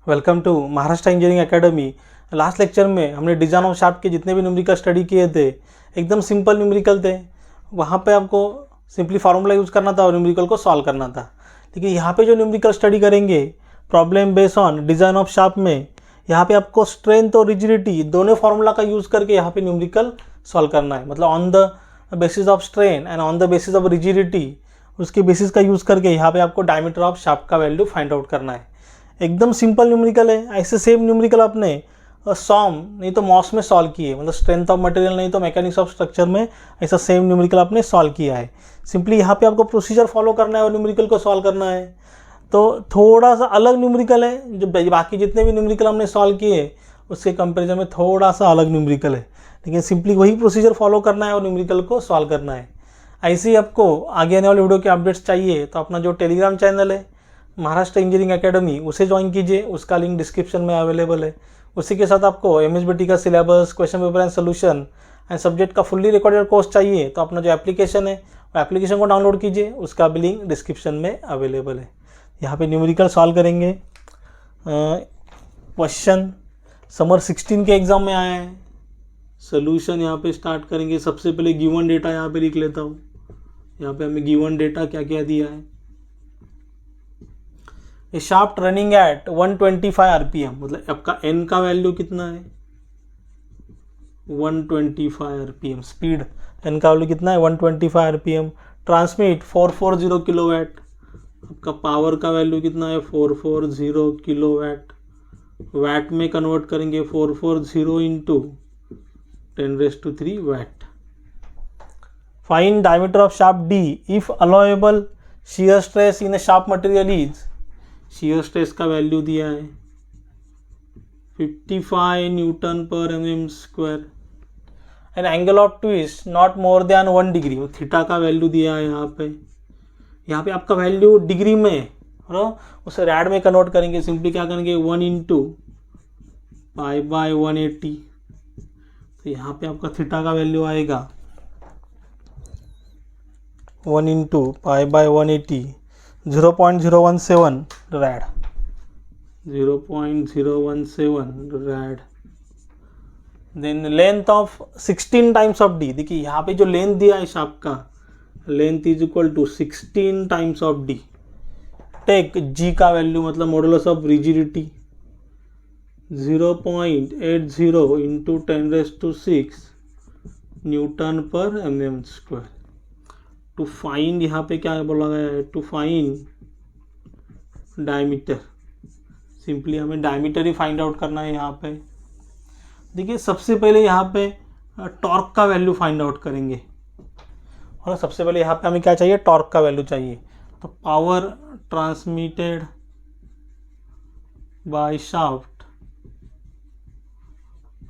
Welcome to Maharashtra engineering academy. Last lecture में हमने design of shaft के जितने भी न्यूमेरिकल स्टडी किए थे एकदम सिंपल न्यूमेरिकल थे। वहाँ पे आपको सिंपली फार्मूला यूज़ करना था और न्यूमेरिकल को सॉल्व करना था। लेकिन यहाँ पे जो न्यूमेरिकल स्टडी करेंगे problem based on design of shaft में, यहाँ पे आपको स्ट्रेंथ और रिजिडिटी दोनों फार्मूला का यूज़ करके यहाँ पे न्यूमेरिकल सॉल्व करना है। मतलब on the basis of strain and on the basis of rigidity, उसके बेसिस का यूज़ करके यहाँ पे आपको डायमीटर ऑफ शाफ्ट का वैल्यू फाइंड आउट करना है। एकदम सिंपल न्यूमेरिकल है। ऐसे सेम न्यूमेरिकल आपने सॉम नहीं तो मॉस में सॉल्व किए, मतलब स्ट्रेंथ ऑफ मटेरियल नहीं तो मैकेनिक्स ऑफ स्ट्रक्चर में ऐसा सेम न्यूमेरिकल आपने सॉल्व किया है। सिंपली यहाँ पे आपको प्रोसीजर फॉलो करना है और न्यूमेरिकल को सॉल्व करना है। तो थोड़ा सा अलग न्यूमेरिकल है, जो बाकी जितने भी न्यूमेरिकल हमने सॉल्व किए उसके कंपेरिजन में थोड़ा सा अलग न्यूमेरिकल है, लेकिन सिंपली वही प्रोसीजर फॉलो करना है और न्यूमेरिकल को सॉल्व करना है। ऐसे ही आपको आगे आने वाले वीडियो के अपडेट्स चाहिए तो अपना जो टेलीग्राम चैनल है महाराष्ट्र इंजीनियरिंग एकेडमी उसे ज्वाइन कीजिए, उसका लिंक डिस्क्रिप्शन में अवेलेबल है। उसी के साथ आपको MSBT का syllabus, question paper and solution and subject का फुल्ली रिकॉर्डेड कोर्स चाहिए तो अपना जो एप्लीकेशन है वो एप्लीकेशन को डाउनलोड कीजिए, उसका भी लिंक डिस्क्रिप्शन में अवेलेबल है। यहाँ पे न्यूमेरिकल सॉल्व करेंगे। क्वेश्चन समर 16 के एग्ज़ाम में आया है। सोल्यूशन यहाँ पे स्टार्ट करेंगे। सबसे पहले गिवन डेटा यहाँ पे लिख लेता हूँ। यहाँ पे हमें गिवन डेटा क्या क्या दिया है। ए शाफ्ट रनिंग एट 125 RPM, मतलब आपका एन का वैल्यू कितना है 125 RPM। स्पीड एन का वैल्यू कितना है 125 RPM। Transmit 440 kilowatt. आपका पावर का वैल्यू कितना है 440 किलोवाट। वैट में कन्वर्ट करेंगे 440 into 10⁻³ watt. Find diameter of shaft D if allowable shear stress in a shaft material is. shear stress का वैल्यू दिया है 55 newton per mm²। And angle of twist not more than 1 degree, theta का value दिया है यहाँ पे आपका value degree में है, उसे रैड में कन्वर्ट करेंगे। सिंपली क्या करेंगे 1 इंटू π/180। तो यहाँ पे आपका थीटा का वैल्यू आएगा 1 into π/180 0.017 rad. 0.017 rad. Then length of 16 times of D. देखिए यहाँ पे जो लेंथ दिया है शाफ्ट का, length is equal to 16 times of D. Take G का वैल्यू, मतलब modulus of rigidity 0.80 into 10⁻⁶ newton per mm²। To find यहाँ पे क्या बोला गया है, टू फाइंड डायमीटर। सिंपली हमें डायमीटर ही फाइंड आउट करना है। यहाँ पे देखिए सबसे पहले यहाँ पे टॉर्क का वैल्यू फाइंड आउट करेंगे, और सबसे पहले यहाँ पे हमें क्या चाहिए, टॉर्क का वैल्यू चाहिए। तो power transmitted by shaft,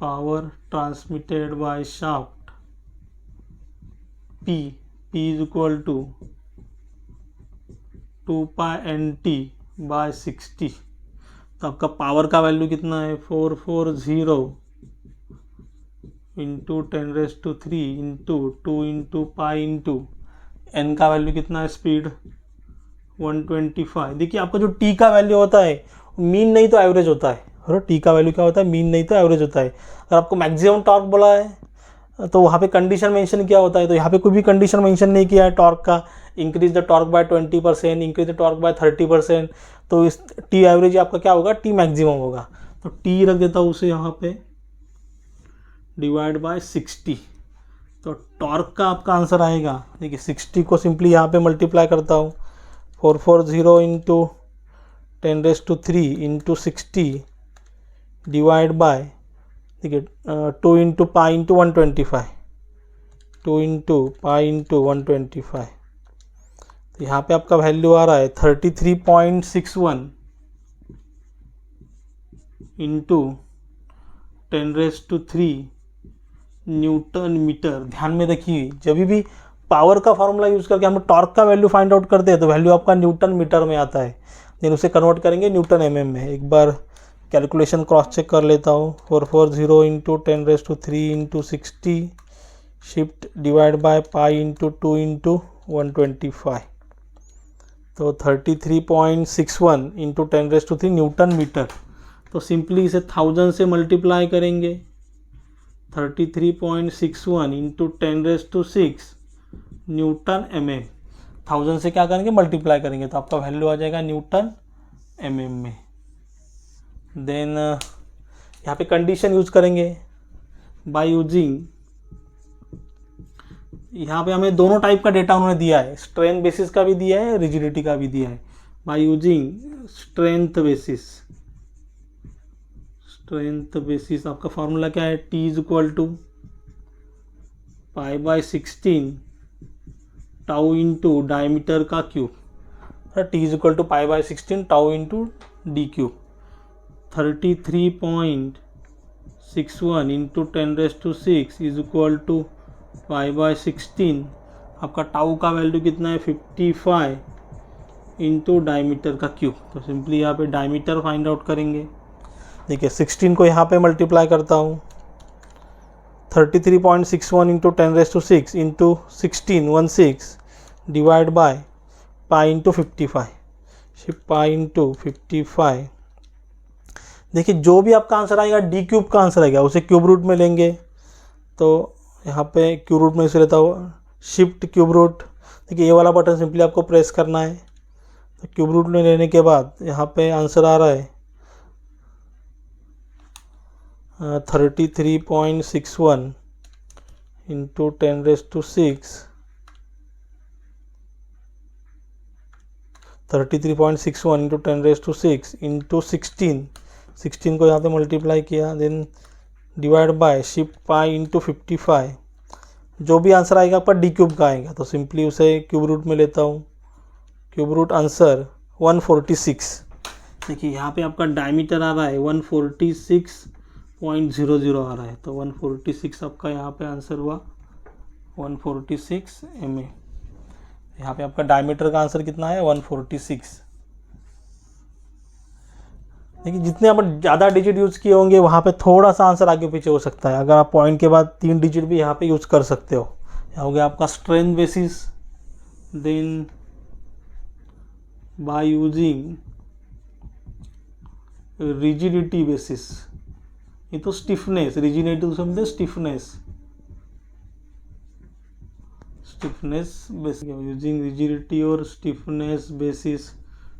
power transmitted by shaft P is equal to 2π/60। तो आपका पावर का वैल्यू कितना है 440 into 10⁻³ into 2 into pi into N का वैल्यू कितना है, स्पीड 125। देखिए आपका जो टी का वैल्यू होता है मीन नहीं तो एवरेज होता है, और टी का वैल्यू क्या होता है, मीन नहीं तो एवरेज होता है। अगर आपको मैक्सिमम टॉर्क बोला है तो वहाँ पे कंडीशन मेंशन किया होता है, तो यहाँ पे कोई भी कंडीशन मेंशन नहीं किया है टॉर्क का। Increase the torque bye 20%, increase the torque bye 30%। तो इस टी एवरेज आपका क्या होगा, टी मैक्सिमम होगा। तो टी रख देता हूँ उसे यहाँ पे डिवाइड बाय 60। तो टॉर्क का आपका आंसर आएगा, देखिए 60 को सिंपली यहाँ पे मल्टीप्लाई करता हूँ 440 इंटू 10⁻³ इंटू 60 डिवाइड बाय, ठीक है 2 into pi into 125, 2 into pi into 125। तो यहाँ पे आपका वैल्यू आ रहा है 33.61 इंटू 10⁻³ न्यूटन मीटर। ध्यान में रखिए जब भी पावर का फॉर्मूला यूज़ करके हम टॉर्क का वैल्यू फाइंड आउट करते हैं तो वैल्यू आपका न्यूटन मीटर में आता है, देन उसे कन्वर्ट करेंगे न्यूटन mm में। एक बार कैलकुलेशन क्रॉस चेक कर लेता हूँ। 440 into 10⁻³ into 60 shift divide by pi into 2 into 125। तो 33.61 इंटू 10⁻³ न्यूटन मीटर। तो सिंपली इसे 1000 से मल्टीप्लाई करेंगे, 33.61 इंटू 10⁻⁶ न्यूटन mm। 1000 से क्या करेंगे, मल्टीप्लाई करेंगे, तो आपका वैल्यू आ जाएगा न्यूटन mm में। देन यहाँ पे कंडीशन यूज करेंगे बाय यूजिंग, यहाँ पे हमें दोनों टाइप का डेटा उन्होंने दिया है, स्ट्रेंथ बेसिस का भी दिया है, रिजिडिटी का भी दिया है। बाय यूजिंग स्ट्रेंथ बेसिस आपका फॉर्मूला क्या है, T is equal to π/16 tau into diameter का cube, T is equal to π/16 tau into D cube. 33.61 into 10⁻⁶ is equal to π/16, आपका टाउ का वैल्यू कितना है 55 इंटू डायमीटर का क्यूब। तो सिंपली यहाँ पे डायमीटर फाइंड आउट करेंगे। देखिए 16 को यहाँ पे मल्टीप्लाई करता हूँ, 33.61 into 10⁻⁶ into 16 divide by pi into 55, pi into 55। देखिए जो भी आपका आंसर आएगा डी क्यूब का आंसर आएगा उसे क्यूब रूट में लेंगे। तो यहाँ पे क्यूब रूट में इसे लेता हूँ, शिफ्ट क्यूब रूट। देखिए ये वाला बटन सिंपली आपको प्रेस करना है। तो क्यूब रूट में लेने के बाद यहाँ पे आंसर आ रहा है 33.61 इंटू 10⁻⁶, 33.61 इंटू 10⁻⁶ इंटू 16 को यहाँ पे मल्टीप्लाई किया, then divide by shift pi into 55। जो भी आंसर आएगा आपका डी क्यूब का आएगा, तो सिंपली उसे क्यूब रूट में लेता हूँ। Cube root answer 146। देखिए यहाँ पे आपका डायमीटर आ रहा है 146.00 आ रहा है, तो 146 आपका यहाँ पे आंसर हुआ 146 mm। यहाँ पे आपका डायमीटर का आंसर कितना है 146। देखिए जितने आप ज़्यादा डिजिट यूज़ किए होंगे वहाँ पे थोड़ा सा आंसर आगे पीछे हो सकता है। अगर आप पॉइंट के बाद 3 डिजिट भी यहाँ पे यूज़ कर सकते हो। यहाँ हो गया आपका strength basis, then by using rigidity basis, ये तो स्टिफनेस, रिजिडिटी तो समझते स्टिफनेस बेसिस, यूजिंग रिजिडिटी और स्टिफनेस बेसिस।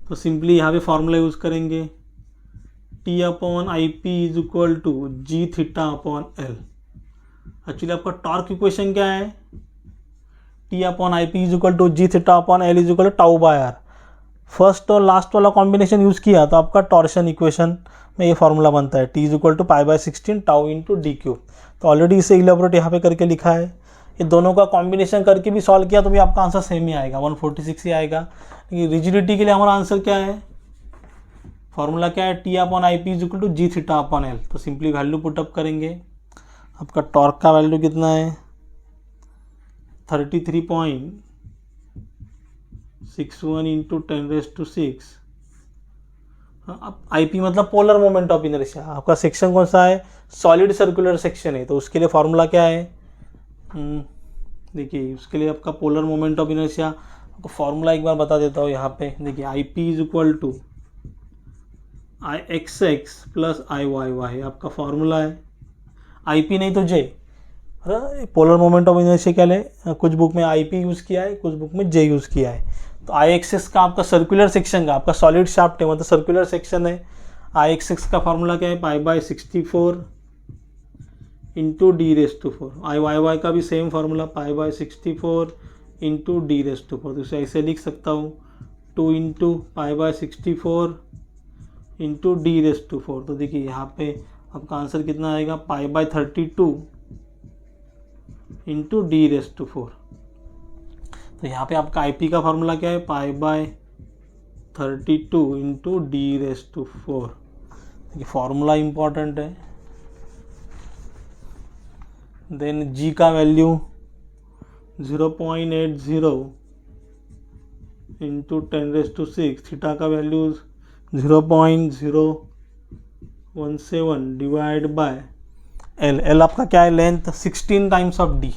तो सिंपली यहाँ पे फॉर्मूला यूज़ करेंगे T/IP is equal to G⁻/L। Actually आपका टॉर्क इक्वेशन क्या है, T/IP is equal to G⁻/L is equal to τ/r। First और लास्ट वाला कॉम्बिनेशन यूज़ किया तो आपका टॉर्शन इक्वेशन में ये फॉर्मूला बनता है, T is equal to π/16 tau into D cube. तो ऑलरेडी इसे इलेबोरेट यहाँ पे करके लिखा है। ये दोनों का कॉम्बिनेशन करके भी सॉल्व किया तो भी आपका आंसर सेम ही आएगा, 146 ही आएगा। लेकिन रिजिडिटी के लिए हमारा आंसर क्या है, फॉर्मूला क्या है, T/IP is equal to G⁻/L। तो सिंपली वैल्यू पुटअप करेंगे। आपका टॉर्क का वैल्यू कितना है 33.61 इंटू 10⁻⁶। अब IP मतलब पोलर मोमेंट ऑफ इनर्शिया। आपका सेक्शन कौन सा है, सॉलिड सर्कुलर सेक्शन है, तो उसके लिए फॉर्मूला क्या है, देखिए उसके लिए आपका पोलर मोमेंट ऑफ इनर्शिया, आपको फॉर्मूला एक बार बता देता हूँ यहाँ पे। देखिए IP is equal to IXX plus IYY आपका फॉर्मूला है। IP नहीं तो J, polar moment of inertia के लिए कुछ बुक में IP यूज़ किया है, कुछ बुक में J यूज़ किया है। तो IXX का आपका सर्कुलर सेक्शन का, आपका सॉलिड शाफ्ट है मतलब सर्कुलर सेक्शन है, IXX का फॉर्मूला क्या है π/64 इंटू D⁻⁴। IYY का भी सेम फार्मूला π/64 इंटू D⁻⁴। तो इसे ऐसे लिख सकता हूँ 2 इंटू π/64 इंटू D⁻⁴। तो देखिए यहाँ पे आपका आंसर कितना आएगा π/32 इंटू D⁻⁴। तो यहाँ पे आपका IP का फार्मूला क्या है π/32 इंटू D⁻⁴। देखिए फार्मूला इम्पॉर्टेंट है। देन G का वैल्यू 0.80 इंटू 10⁻⁶, थीटा का वैल्यू 0.017 डिवाइड बाय L आपका क्या है लेंथ 16 टाइम्स ऑफ D,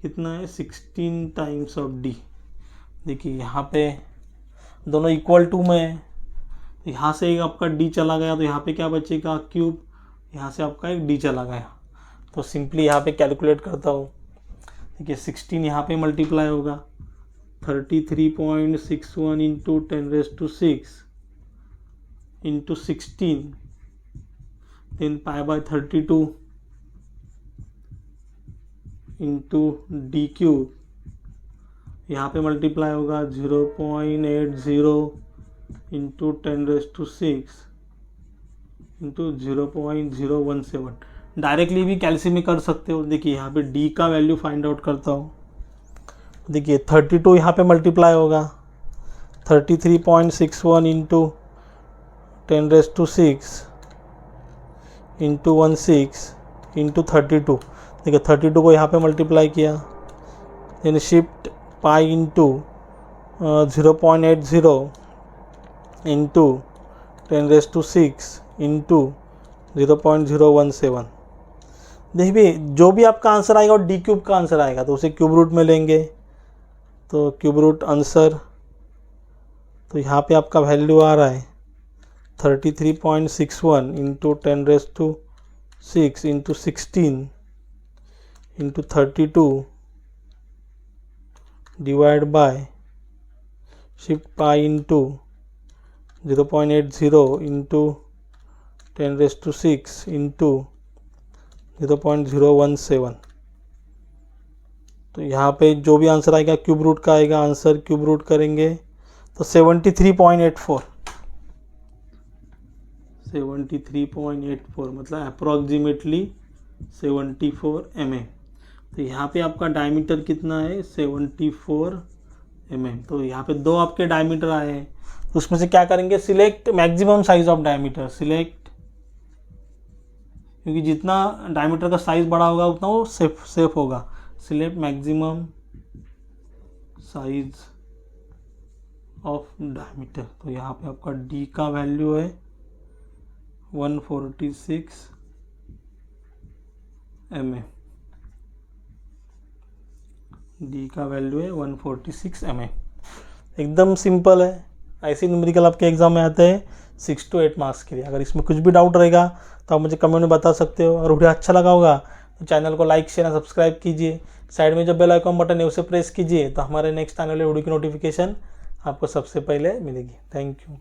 कितना है 16 टाइम्स ऑफ D। देखिए यहाँ पे दोनों इक्वल टू में है, तो यहाँ से आपका डी चला गया, तो यहाँ पे क्या बचेगा, क्यूब। यहाँ से आपका एक डी चला गया, तो सिंपली यहाँ पे कैलकुलेट करता हूँ। देखिए 16 यहाँ पे मल्टीप्लाई होगा, 33.61 into 10⁶ into 16, then π/32 into D cube, यहाँ पे मल्टीप्लाई होगा 0.80 इंटू 10⁶ इंटू 0.017। डायरेक्टली भी कैल्सियम में कर सकते हो। देखिए यहाँ पे डी का वैल्यू फाइंड आउट करता हूँ। देखिए 32 यहाँ पे मल्टीप्लाई होगा, 33.61 इंटू 10⁶ इंटू 16 इंटू 32। देखिए 32 को यहाँ पे मल्टीप्लाई किया, यानी shift pi into 0.80 into 10⁶ into 0.017। देखिए जो भी आपका आंसर आएगा और डी क्यूब का आंसर आएगा तो उसे क्यूब रूट में लेंगे, तो क्यूब रूट आंसर, तो यहाँ पे आपका वैल्यू आ रहा है 33.61 into 10⁶ into 16 into 32 divide by shift pi into 0.80 into 10⁶ into 0.017। तो यहाँ पे जो भी आंसर आएगा क्यूब रूट का आएगा, आंसर क्यूब रूट करेंगे तो 73.84 मतलब अप्रॉक्सीमेटली 74 mm। तो यहाँ पे आपका डायमीटर कितना है, 74 mm। तो यहाँ पे दो आपके डायमीटर आए हैं, तो उसमें से क्या करेंगे, select maximum size of diameter, select, क्योंकि जितना डायमीटर का साइज बड़ा होगा उतना वो सेफ होगा। Select maximum size of diameter, तो यहाँ पे आपका डी का वैल्यू है 146 mm। डी का वैल्यू है 146 mm। एकदम सिंपल है। ऐसे न्यूमेरिकल आपके एग्जाम में आते हैं 6 to 8 मार्क्स के लिए। अगर इसमें कुछ भी डाउट रहेगा तो आप मुझे कमेंट में बता सकते हो। और वीडियो अच्छा लगा होगा तो चैनल को लाइक शेयर और सब्सक्राइब कीजिए। साइड में जो बेल आइकन बटन है उसे प्रेस कीजिए, तो हमारे नेक्स्ट आने वाले वीडियो की नोटिफिकेशन आपको सबसे पहले मिलेगी। Thank you.